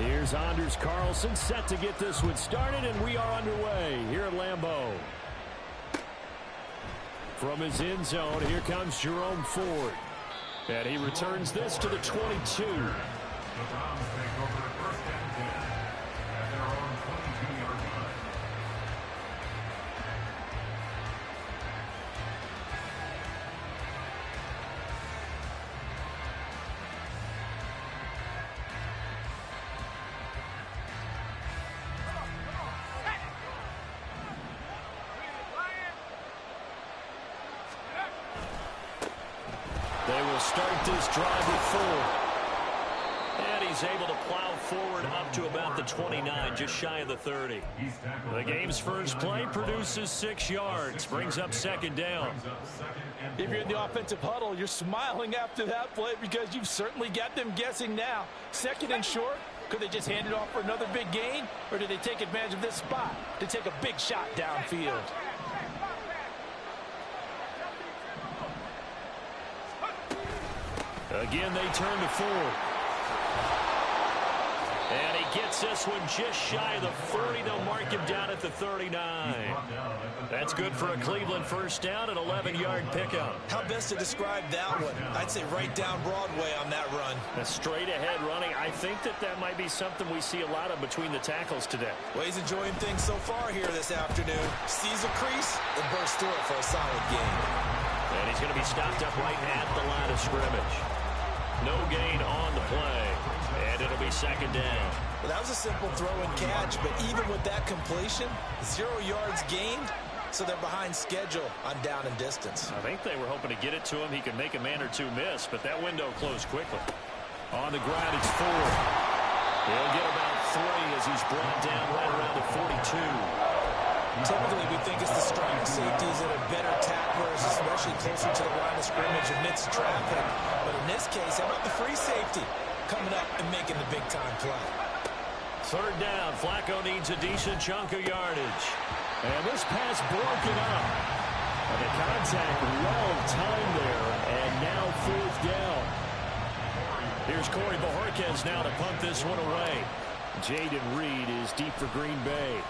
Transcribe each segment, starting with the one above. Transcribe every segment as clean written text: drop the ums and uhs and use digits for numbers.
Here's Anders Carlson set to get this one started, and we are underway here at Lambeau. From his end zone, here comes Jerome Ford. And he returns this to the 22. They will start this drive with Ford. And he's able to plow forward up to about the 29, just shy of the 30. The game's first play produces 6 yards, brings up second down. If you're in the offensive huddle, you're smiling after that play because you've certainly got them guessing now. Second and short, could they just hand it off for another big gain? Or do they take advantage of this spot to take a big shot downfield? Again, they turn to Ford. And he gets this one just shy of the 40. They'll mark him down at the 39. That's good for a Cleveland first down, an 11-yard pickup. How best to describe that one? I'd say right down Broadway on that run. A straight-ahead running. I think that might be something we see a lot of between the tackles today. Well, he's enjoying things so far here this afternoon. Sees a crease and bursts through it for a solid gain. And he's going to be stopped up right at the line of scrimmage. No gain on the play. And it'll be second down. Well, that was a simple throw and catch, but even with that completion, 0 yards gained, so they're behind schedule on down and distance. I think they were hoping to get it to him. He could make a man or two miss, but that window closed quickly. On the ground, it's Ford. He'll get about 3 as he's brought down right around the 42. Typically, we think it's the strong safeties that are better tacklers, especially closer to the line of scrimmage amidst traffic. But in this case, how about the free safety coming up and making the big-time play? Third down, Flacco needs a decent chunk of yardage. And this pass broken up. And the contact well timed there, and now fourth down. Here's Corey Bojorquez now to punt this one away. Jaden Reed is deep for Green Bay.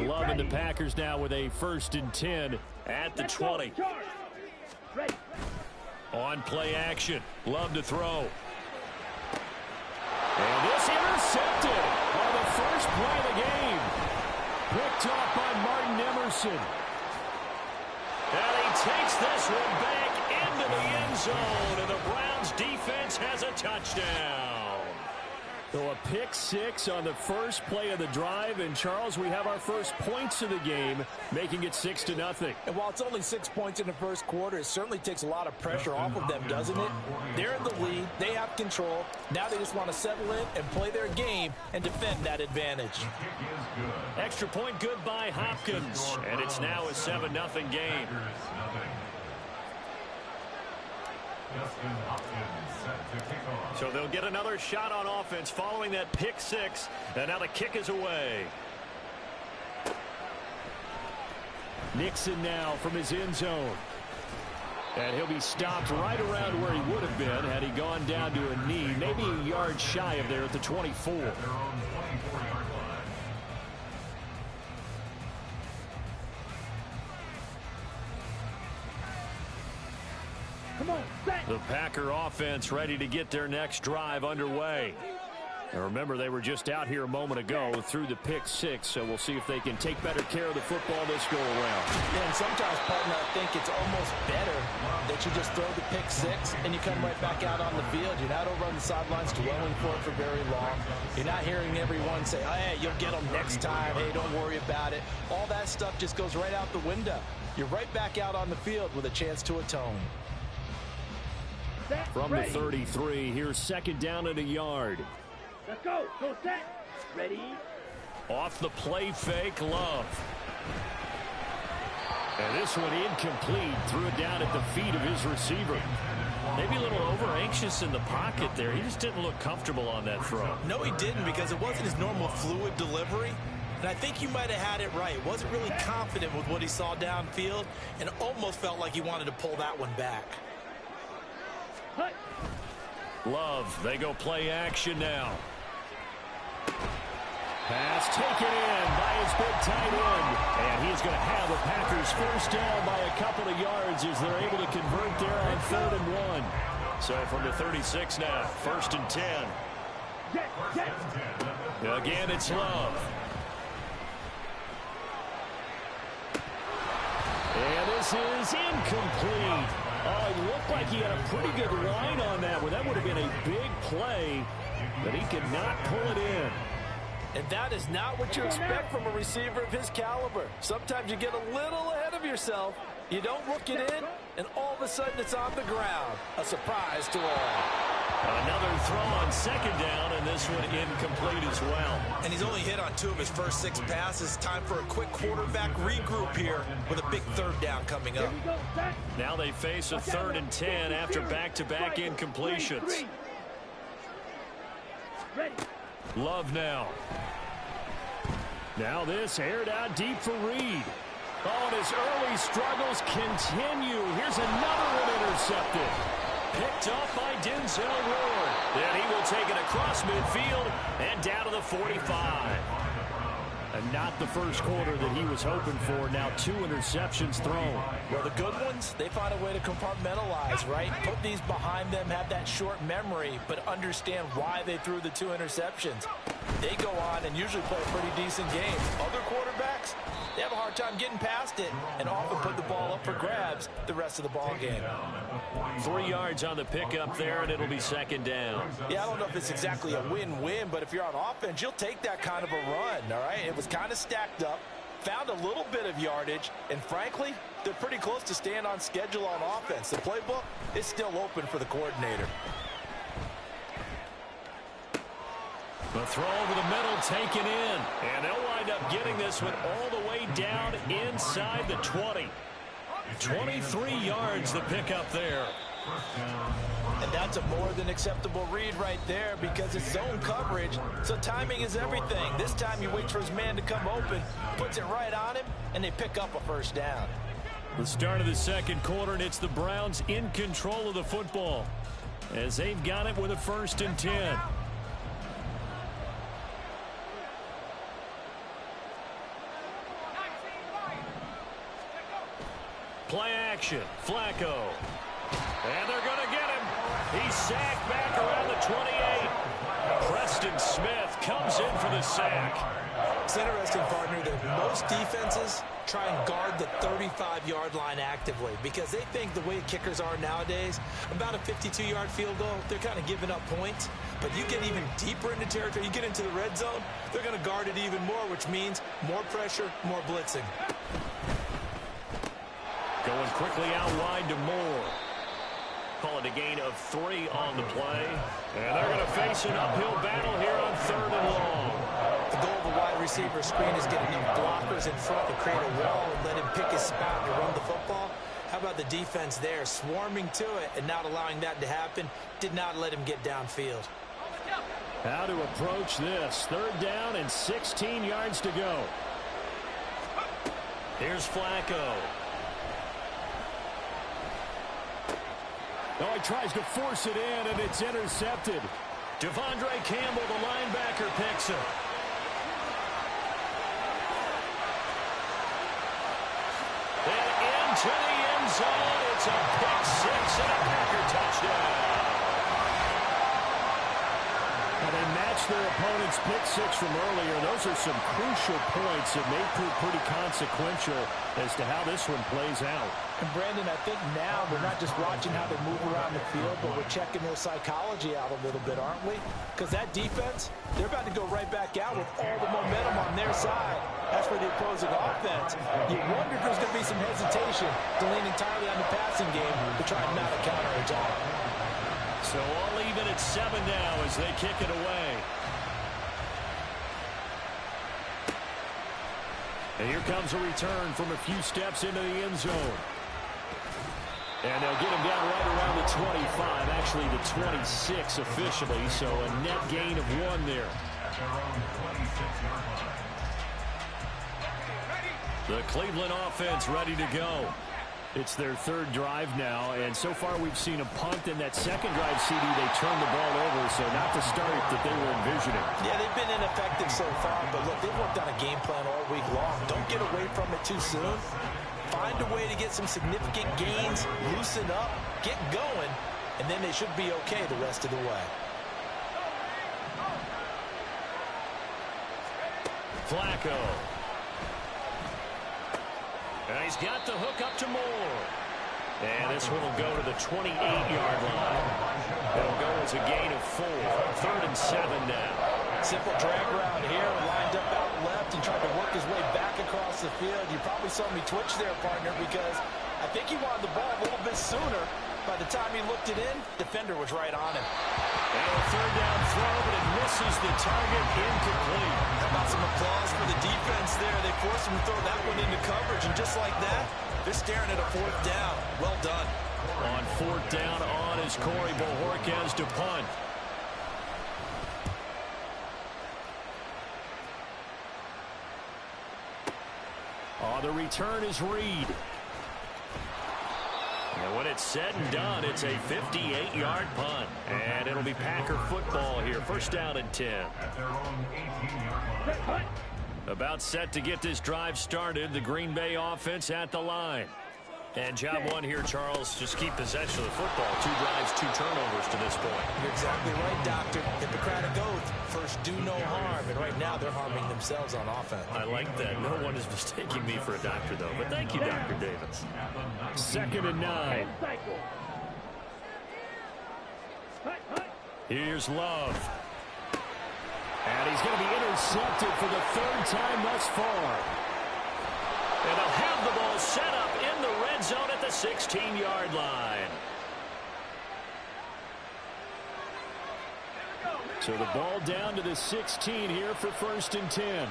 Loving the Packers now with a 1st and 10 at the 20. On play action. Love to throw. And this intercepted on the first play of the game. Picked off by Martin Emerson. And he takes this one back into the end zone. And the Browns defense has a touchdown. So a pick 6 on the first play of the drive. And, Charles, we have our first points of the game, making it 6-0. And while it's only 6 points in the first quarter, it certainly takes a lot of pressure off of them, doesn't it? They're in the lead. They have control. Now they just want to settle in and play their game and defend that advantage. Extra point good by Hopkins. And it's now a 7-0 game. So they'll get another shot on offense following that pick 6. And now the kick is away. Nixon now from his end zone. And he'll be stopped right around where he would have been had he gone down to a knee. Maybe a yard shy of there at the 24. The Packer offense ready to get their next drive underway. Now remember, they were just out here a moment ago through the pick six, so we'll see if they can take better care of the football this go-around. Yeah, and sometimes, partner, I think it's almost better that you just throw the pick six and you come right back out on the field. You're not over on the sidelines dwelling for it for very long. You're not hearing everyone say, oh, hey, you'll get them next time. Hey, don't worry about it. All that stuff just goes right out the window. You're right back out on the field with a chance to atone. From the 33, here's second down and a yard. Let's go. Go set. Ready. Off the play fake, Love. And this one incomplete. Threw it down at the feet of his receiver. Maybe a little over-anxious in the pocket there. He just didn't look comfortable on that throw. No, he didn't, because it wasn't his normal fluid delivery. And I think you might have had it right. Wasn't really confident with what he saw downfield and almost felt like he wanted to pull that one back. Love, they go play action now. Pass taken in by his big tight end. And he's going to have the Packers first down by a couple of yards as they're able to convert there on 3rd and 1. So from the 36 now, 1st and 10. Again, it's Love. And this is incomplete. Oh, it looked like he had a pretty good line on that one. That would have been a big play, but he could not pull it in. And that is not what you expect from a receiver of his caliber. Sometimes you get a little ahead of yourself. You don't look it in, and all of a sudden it's on the ground. A surprise to all. Another throw on second down, and this one incomplete as well. And he's only hit on 2 of his first 6 passes. Time for a quick quarterback regroup here with a big 3rd down coming up. Now they face a 3rd and 10 after back-to-back incompletions. Love now. Now this aired out deep for Reed. Oh, and his early struggles continue. Here's another one intercepted. Picked off by Denzel Ward. Then he will take it across midfield and down to the 45. And not the first quarter that he was hoping for. Now 2 interceptions thrown. Well, the good ones, they find a way to compartmentalize, right? Put these behind them, have that short memory, but understand why they threw the 2 interceptions. They go on and usually play a pretty decent game. Other quarterbacks, they have a hard time getting past it and often put the ball up for grabs the rest of the ball game. 3 yards on the pickup there, and it'll be second down. Yeah, I don't know if it's exactly a win-win, but if you're on offense, you'll take that kind of a run, all right? It was kind of stacked up, found a little bit of yardage, and frankly, they're pretty close to staying on schedule on offense. The playbook is still open for the coordinator. The throw over the middle taken in. And they'll wind up getting this one all the way down inside the 20. 23 yards the pickup there. And that's a more than acceptable read right there because it's zone coverage, so timing is everything. This time you wait for his man to come open, puts it right on him, and they pick up a first down. The start of the second quarter, and it's the Browns in control of the football as they've got it with a 1st and 10. Play action, Flacco. And they're going to get him. He's sacked back around the 28. Preston Smith comes in for the sack. It's interesting, partner, that most defenses try and guard the 35-yard line actively because they think the way kickers are nowadays, about a 52-yard field goal, they're kind of giving up points. But you get even deeper into territory, you get into the red zone, they're going to guard it even more, which means more pressure, more blitzing. Going quickly out wide to Moore. Call it a gain of 3 on the play. And they're going to face an uphill battle here on 3rd and long. The goal of a wide receiver screen is getting enough blockers in front to create a wall and let him pick his spot to run the football. How about the defense there, swarming to it and not allowing that to happen? Did not let him get downfield. How to approach this. 3rd down and 16 yards to go. Here's Flacco. Oh, he tries to force it in, and it's intercepted. Devondre Campbell, the linebacker, picks it. And into the end zone. It's a pick 6 and a Packer touchdown. And they match watched their opponent's pick six from earlier. Those are some crucial points that may prove pretty consequential as to how this one plays out. And Brandon, I think now we're not just watching how they move around the field, but we're checking their psychology out a little bit, aren't we? Because that defense, they're about to go right back out with all the momentum on their side. As for the opposing offense, you wonder if there's going to be some hesitation to lean entirely on the passing game to try and mount a counterattack. So all even at 7 now as they kick it away. And here comes a return from a few steps into the end zone. And they'll get him down right around the 25, actually the 26 officially, so a net gain of 1 there. The Cleveland offense ready to go. It's their third drive now, and so far we've seen a punt. In that second drive, CD, they turned the ball over, so not the start that they were envisioning. Yeah, they've been ineffective so far, but look, they've worked on a game plan all week long. Don't get away from it too soon. Find a way to get some significant gains, loosen up, get going, and then they should be okay the rest of the way. Flacco. And he's got the hook up to Moore. And this one will go to the 28-yard line. It'll go as a gain of 4. 3rd and 7 now. Simple drag route here, lined up out left and tried to work his way back across the field. You probably saw me twitch there, partner, because I think he wanted the ball a little bit sooner. By the time he looked it in, defender was right on him. And a 3rd down throw, but it misses the target, incomplete. How about some applause for the defense there? They forced him to throw that one into coverage, and just like that, they're staring at a 4th down. Well done. On 4th down on is Corey Bojorquez to punt. The return is Reed. And when it's said and done, it's a 58-yard punt. And it'll be Packer football here. 1st down and 10. About set to get this drive started. The Green Bay offense at the line. And job 1 here, Charles, just keep possession of the football. 2 drives, 2 turnovers to this point. You're exactly right, Doctor. Hippocratic oath. First, do no harm. And right now, they're harming themselves on offense. I like that. No one is mistaking me for a doctor, though. But thank you, Dr. Davis. 2nd and 9. Here's Love. And he's going to be intercepted for the 3rd time thus far. And they'll have the ball set up in the red zone at the 16-yard line. So the ball down to the 16 here for 1st and 10.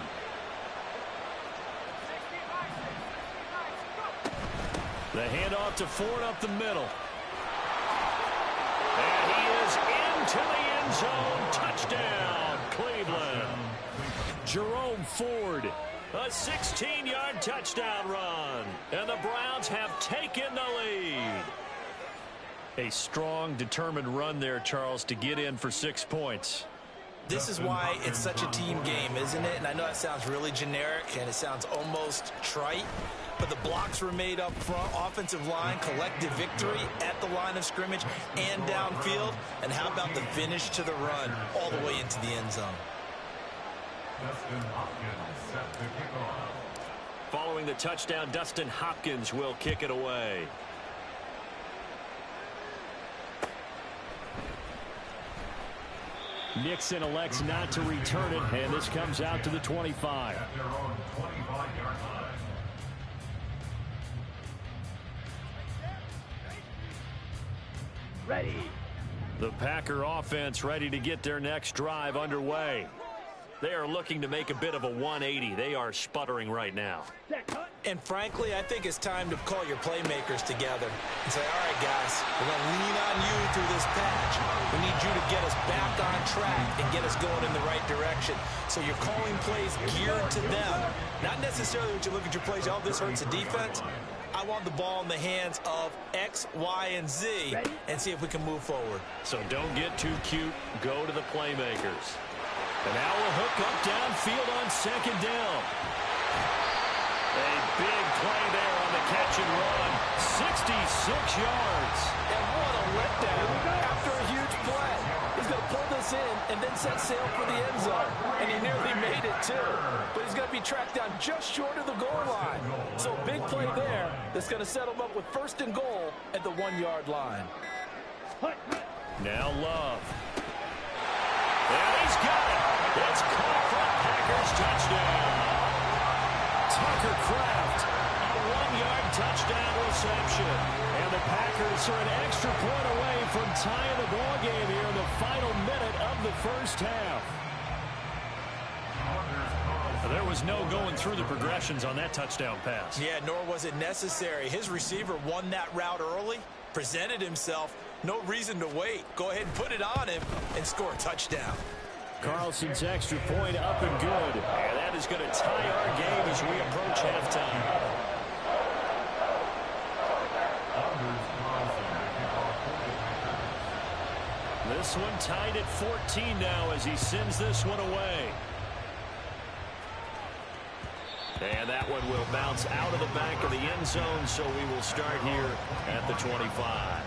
The handoff to Ford up the middle. And he is into the end zone. Touchdown, Cleveland. Jerome Ford. A 16-yard touchdown run. And the Browns have taken the lead. A strong, determined run there, Charles, to get in for 6 points. This is why it's such a team game, isn't it? And I know it sounds really generic and it sounds almost trite, but the blocks were made up front, offensive line, collective victory at the line of scrimmage and downfield. And how about the finish to the run all the way into the end zone? Following the touchdown, Dustin Hopkins will kick it away. Nixon elects not to return it, and this comes out to the 25. Ready. The Packer offense ready to get their next drive underway. They are looking to make a bit of a 180. They are sputtering right now. And frankly, I think it's time to call your playmakers together and say, all right, guys, we're going to lean on you through this patch. We need you to get us back on track and get us going in the right direction. So you're calling plays geared to them. Not necessarily when you look at your plays, oh, this hurts the defense. I want the ball in the hands of X, Y, and Z and see if we can move forward. So don't get too cute. Go to the playmakers. And now we'll hook up downfield on 2nd down. A big play there on the catch and run. 66 yards. And what a letdown after a huge play. was going to pull this in and then set sail for the end zone. And he nearly made it, too. But he's going to be tracked down just short of the goal line. So big play there that's going to set him up with first and goal at the 1-yard line. Now Love. And he's got it. It's caught for a Packers touchdown. Tucker Kraft, a 1-yard touchdown reception. And the Packers are an extra point away from tying the ball game here in the final minute of the first half. There was no going through the progressions on that touchdown pass. Yeah, nor was it necessary. His receiver won that route early, presented himself. No reason to wait. Go ahead and put it on him and score a touchdown. Carlson's extra point up and good. And that is going to tie our game as we approach halftime. This one tied at 14 now as he sends this one away. And that one will bounce out of the back of the end zone, so we will start here at the 25.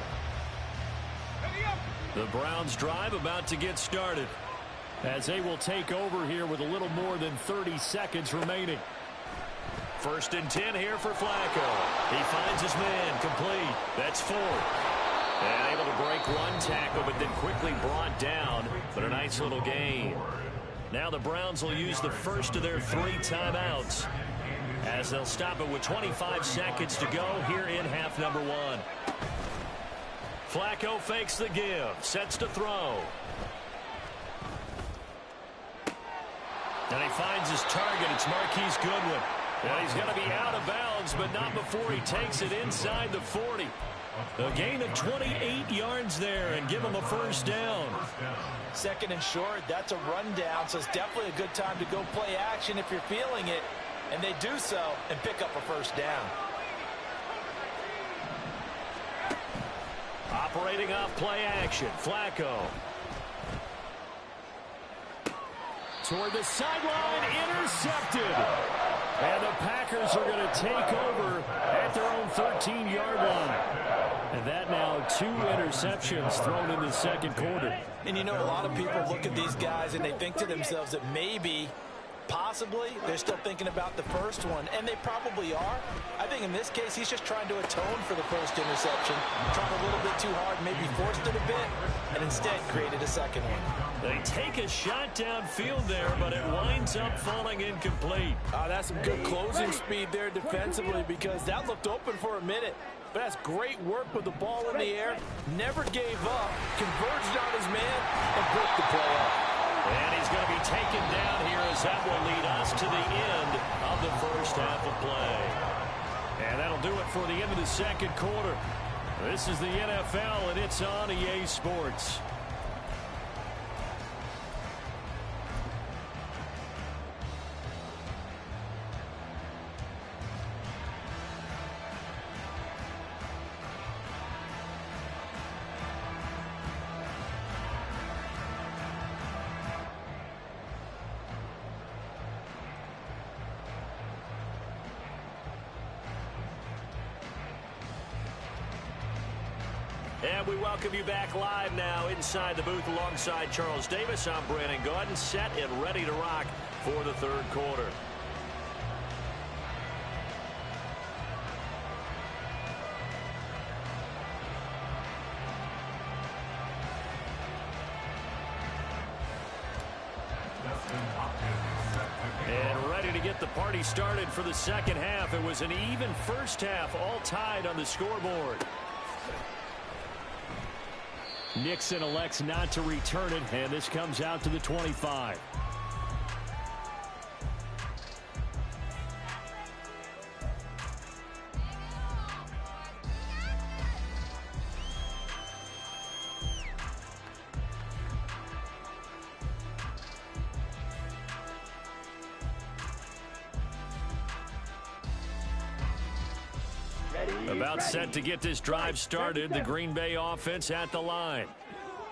The Browns drive about to get started as they will take over here with a little more than 30 seconds remaining. First and 10 here for Flacco. He finds his man complete. That's Ford. And able to break one tackle, but then quickly brought down. But a nice little gain. Now the Browns will use the first of their 3 timeouts as they'll stop it with 25 seconds to go here in half number 1. Flacco fakes the give, sets to throw. And he finds his target. It's Marquise Goodwin. Well, he's going to be out of bounds, but not before he takes it inside the 40. A gain of 28 yards there and give him a first down. Second and short, that's a rundown, so it's definitely a good time to go play action if you're feeling it. And they do so and pick up a first down. Operating off play action, Flacco. Toward the sideline, intercepted. And the Packers are going to take over at their own 13-yard line. And that now 2 interceptions thrown in the second quarter. And you know, a lot of people look at these guys and they think to themselves that maybe, possibly, they're still thinking about the first one. And they probably are. I think in this case, he's just trying to atone for the first interception. Trying a little bit too hard, maybe forced it a bit, and instead created a second one. They take a shot downfield there, but it winds up falling incomplete. That's some good closing speed there defensively because that looked open for a minute. But that's great work with the ball in the air. Never gave up, converged on his man, and broke the play up. And he's going to be taken down here as that will lead us to the end of the first half of play. And that'll do it for the end of the second quarter. This is the NFL, and it's on EA Sports. And we welcome you back live now inside the booth alongside Charles Davis. I'm Brandon Gaudin, set and ready to rock for the third quarter. And ready to get the party started for the second half. It was an even first half, all tied on the scoreboard. Nixon elects not to return it, and this comes out to the 25. About set to get this drive started. The Green Bay offense at the line.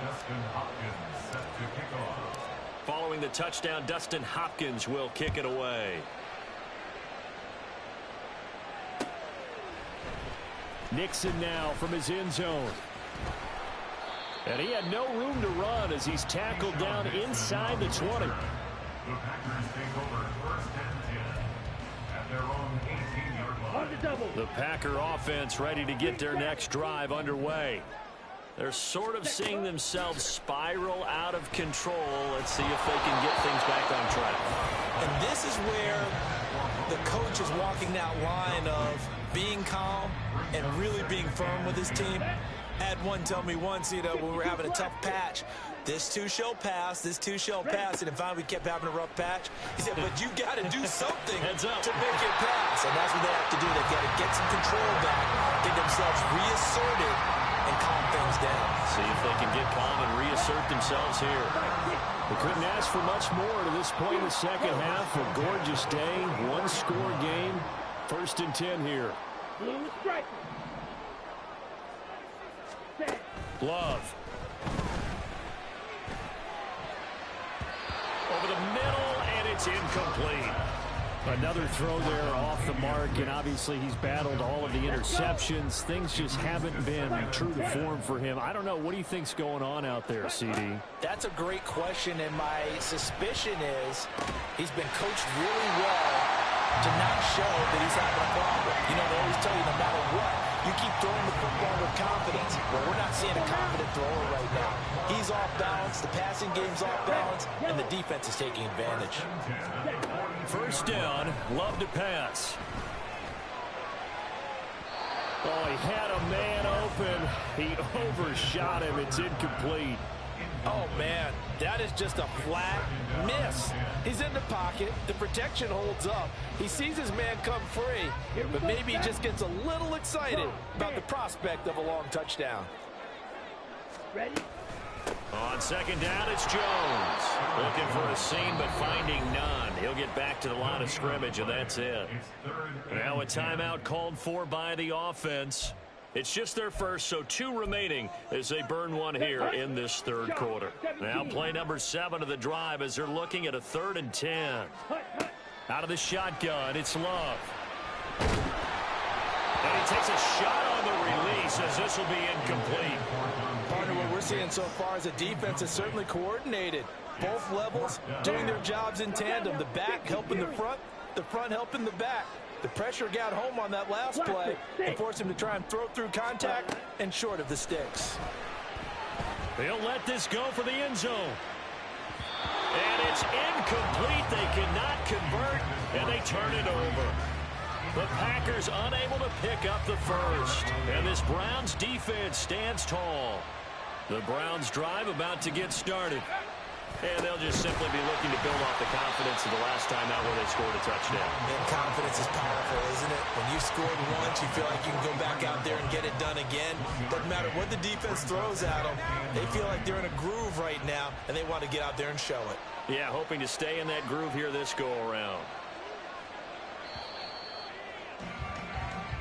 Dustin Hopkins set to kick off. Following the touchdown, Dustin Hopkins will kick it away. Nixon now from his end zone. And he had no room to run as he's tackled down inside the 20. The Packers take over first and 10 at their own 18-yard line. On the double. The Packer offense ready to get their next drive underway. They're sort of seeing themselves spiral out of control. Let's see if they can get things back on track. And this is where the coach is walking that line of being calm and really being firm with his team. Had one tell me once, you know, when we were having a tough patch, this too shall pass, this too shall pass, and finally we kept having a rough patch. He said, but you got to do something to make it pass, and that's what they have to do. They've got to get some control back, get themselves reasserted, and calm things down. See if they can get calm and reassert themselves here. We couldn't ask for much more to this point in the second half. A gorgeous day, one-score game, 1st and 10 here. Love. Over the middle, and it's incomplete. Another throw there off the mark, and obviously he's battled all of the interceptions. Things just haven't been true to form for him. I don't know. What do you think's going on out there, CD? That's a great question, and my suspicion is he's been coached really well to not show that he's having a problem. You know, they always tell you no matter what, you keep throwing the football with confidence. Well, we're not seeing a confident thrower right now. He's off balance, the passing game's off balance, and the defense is taking advantage. First down, Love to pass. Oh, he had a man open. He overshot him. It's incomplete. Oh, man, that is just a flat miss. He's in the pocket. The protection holds up. He sees his man come free, but maybe he just gets a little excited about the prospect of a long touchdown. Ready? On second down, it's Jones. Looking for a seam, but finding none. He'll get back to the line of scrimmage, and that's it. Now a timeout called for by the offense. It's just their first, so 2 remaining as they burn one here in this third quarter. Now play number 7 of the drive as they're looking at a 3rd and 10. Out of the shotgun, it's Love. And he takes a shot on the release as this will be incomplete. Partner, what we're seeing so far is a defense is certainly coordinated. Both levels doing their jobs in tandem. The back helping the front helping the back. The pressure got home on that last play and forced him to try and throw through contact and short of the sticks. They'll let this go for the end zone. And it's incomplete. They cannot convert, and they turn it over. The Packers unable to pick up the first. And this Browns defense stands tall. The Browns drive about to get started. And they'll just simply be looking to build off the confidence of the last time out where they scored a touchdown. And confidence is powerful, isn't it? When you've scored once, you feel like you can go back out there and get it done again. Doesn't matter what the defense throws at them. They feel like they're in a groove right now, and they want to get out there and show it. Yeah, hoping to stay in that groove here this go-around.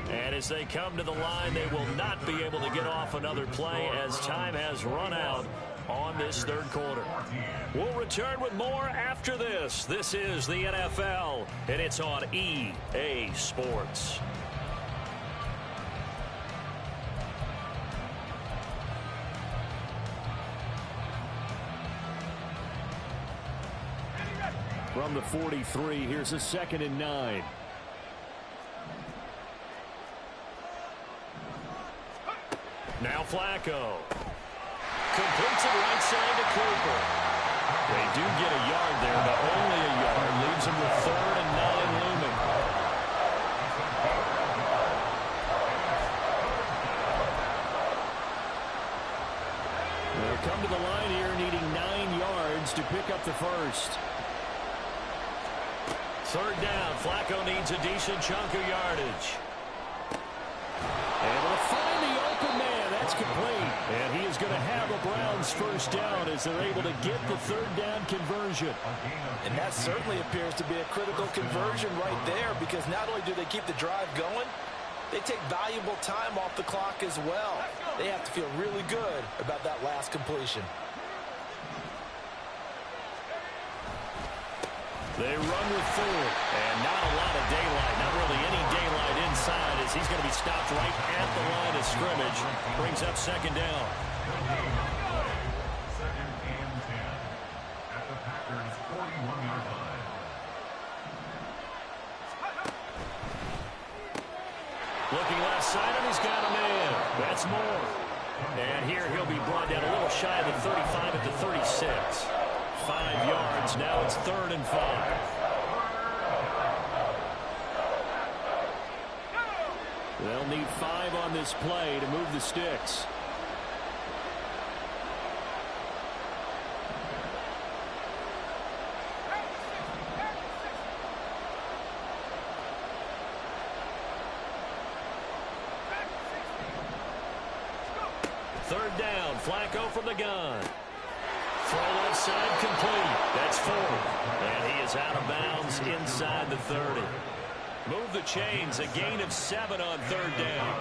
And as they come to the line, they will not be able to get off another play as time has run out on this third quarter. We'll return with more after this. This is the NFL, and it's on EA Sports. From the 43, here's a 2nd and 9. Now Flacco. Completes it right side to Cooper. They do get a yard there, but only a yard. Leaves them with 3rd and 9 looming. They'll come to the line here needing 9 yards to pick up the first. 3rd down. Flacco needs a decent chunk of yardage. Able to find the open man. That's complete. And he is going to have a Browns first down as they're able to get the 3rd down conversion. And that certainly appears to be a critical conversion right there, because not only do they keep the drive going, they take valuable time off the clock as well. They have to feel really good about that last completion. They run with 4, and not a lot of daylight, not really any daylight inside, as he's going to be stopped right at the line of scrimmage. Brings up second down. Second and 10 at the Packers' 41-yard line. Looking left side, and he's got a man. That's Moore. And here he'll be brought down a little shy of the 35 at the 36. 5 yards. Now it's 3rd and 5. They'll need 5 on this play to move the sticks. Third down, Flacco from the gun. Throw left side complete. That's 4. And he is out of bounds inside the 30. Move the chains, a gain of 7 on 3rd down.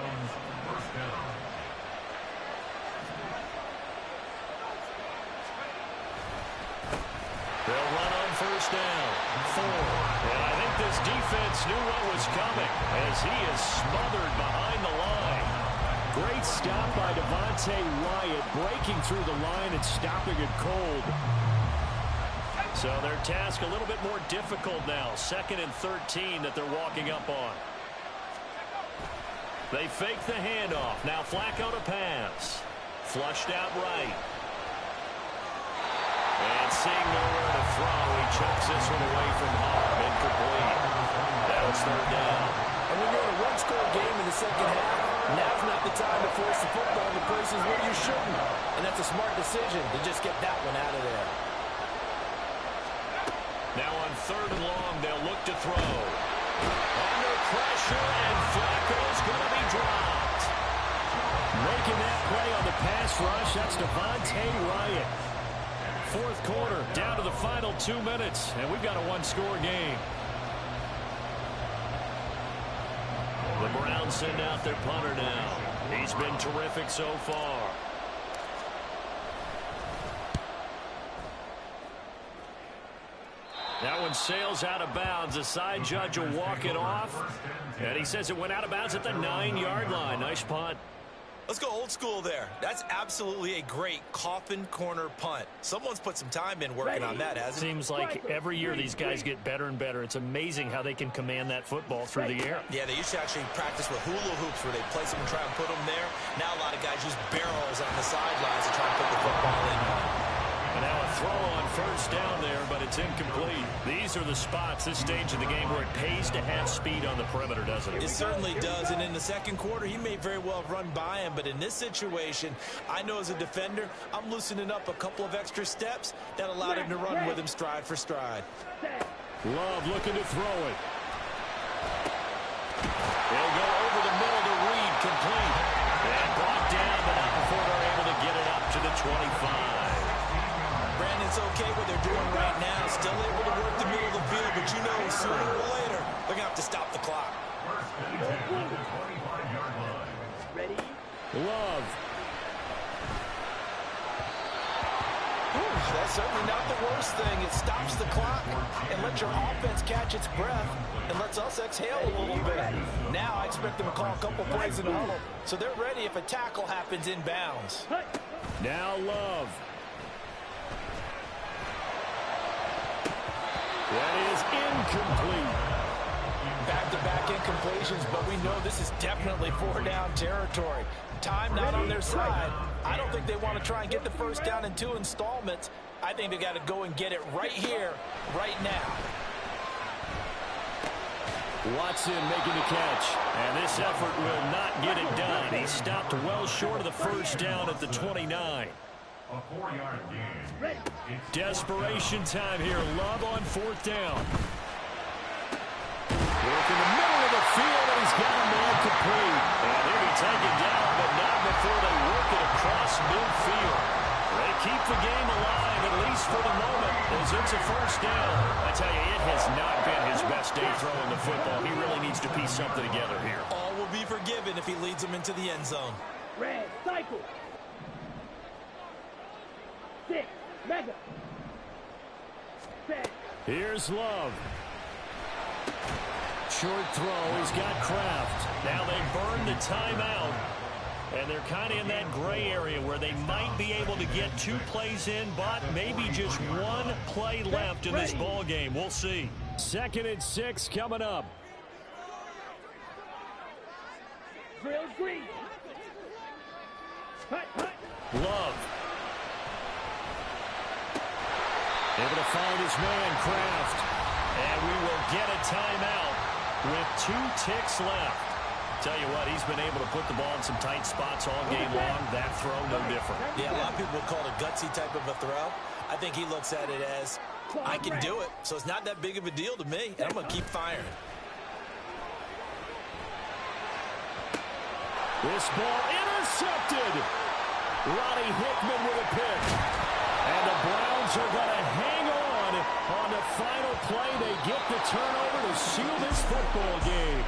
They'll run on 1st down. 4. And I think this defense knew what was coming as he is smothered behind the line. Great stop by Devontae Wyatt, breaking through the line and stopping it cold. So their task a little bit more difficult now. 2nd and 13 that they're walking up on. They fake the handoff. Now Flacco to pass. Flushed out right. And seeing nowhere to throw, he chucks this one away from home. Incomplete. That was 3rd down. And when you're in a one-score game in the second half, now's not the time to force the football to places where you shouldn't. And that's a smart decision to just get that one out of there. Now on 3rd and long, they'll look to throw. Under pressure, and Flacco's going to be dropped. Making that play on the pass rush, that's Devontae Wyatt. 4th quarter, down to the final 2 minutes, and we've got a one-score game. The Browns send out their punter now. He's been terrific so far. That one sails out of bounds. The side judge will walk it off. And he says it went out of bounds at the 9-yard line. Nice punt. Let's go old school there. That's absolutely a great coffin corner punt. Someone's put some time in working on that, hasn't it? Seems like every year these guys get better and better. It's amazing how they can command that football through the air. Yeah, they used to actually practice with hula hoops where they place them and try and put them there. Now a lot of guys use barrels on the sidelines to try and put the football in. And now a throw on 1st down there, but it's incomplete. These are the spots, this stage of the game, where it pays to have speed on the perimeter, doesn't it? It certainly does, and in the 2nd quarter, he may very well have run by him, but in this situation, I know as a defender, I'm loosening up a couple of extra steps that allowed him to run with him stride for stride. Love looking to throw it. They'll go over the middle to Reed, complete. And brought down, but not before they're able to get it up to the 25. Brandon's okay what they're doing right now. Still able to work the middle of the field, but you know sooner or later they're going to have to stop the clock. Ready? Love. That's certainly not the worst thing. It stops the clock and lets your offense catch its breath and lets us exhale a little bit. Now I expect them to call a couple plays in the huddle, so they're ready if a tackle happens inbounds. Now Love. That is incomplete. Back-to-back incompletions, but we know this is definitely 4-down territory. Time not on their side. I don't think they want to try and get the 1st down in 2 installments. I think they got to go and get it right here, right now. Watson making the catch, and this effort will not get it done. He stopped well short of the 1st down at the 29. A 4-yard gain. Desperation time here. Love on 4th down. Work in the middle of the field, and he's got a man complete. And he'll be taken down, but not before they work it across midfield. They keep the game alive, at least for the moment, as it's a 1st down. I tell you, it has not been his best day throwing the football. He really needs to piece something together here. All will will be forgiven if he leads them into the end zone. Red, cycle. 6, mega. 7. Here's Love. Short throw. He's got Kraft. Now they burn the timeout. And they're kind of in that gray area where they might be able to get 2 plays in, but maybe just 1 play left in this ball game. We'll see. 2nd and 6 coming up. Drill green. Hut, hut. Love. Able to find his man, Kraft. And we will get a timeout with 2 ticks left. Tell you what, he's been able to put the ball in some tight spots all game long. That throw, no different. Yeah, a lot of people would call it a gutsy type of a throw. I think he looks at it as, I can do it, so it's not that big of a deal to me, and I'm going to keep firing. This ball intercepted. Ronnie Hickman with a pick. And the Browns are going to hang on the final play. They get the turnover to seal this football game.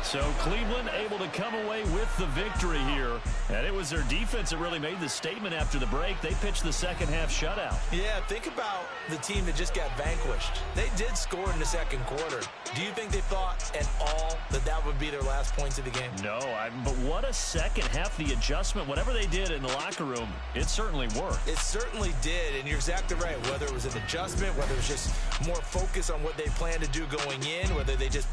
So Cleveland able to come away with the victory here. And it was their defense that really made the statement after the break. They pitched the second half shutout. Yeah, think about the team that just got vanquished. They did score in the second quarter. Do you think they thought at all that that would be their last points of the game? No, but what a second half. The adjustment, whatever they did in the locker room, it certainly worked. It certainly did, and you're exactly right. Whether it was an adjustment, whether it was just more focus on what they planned to do going in, whether they just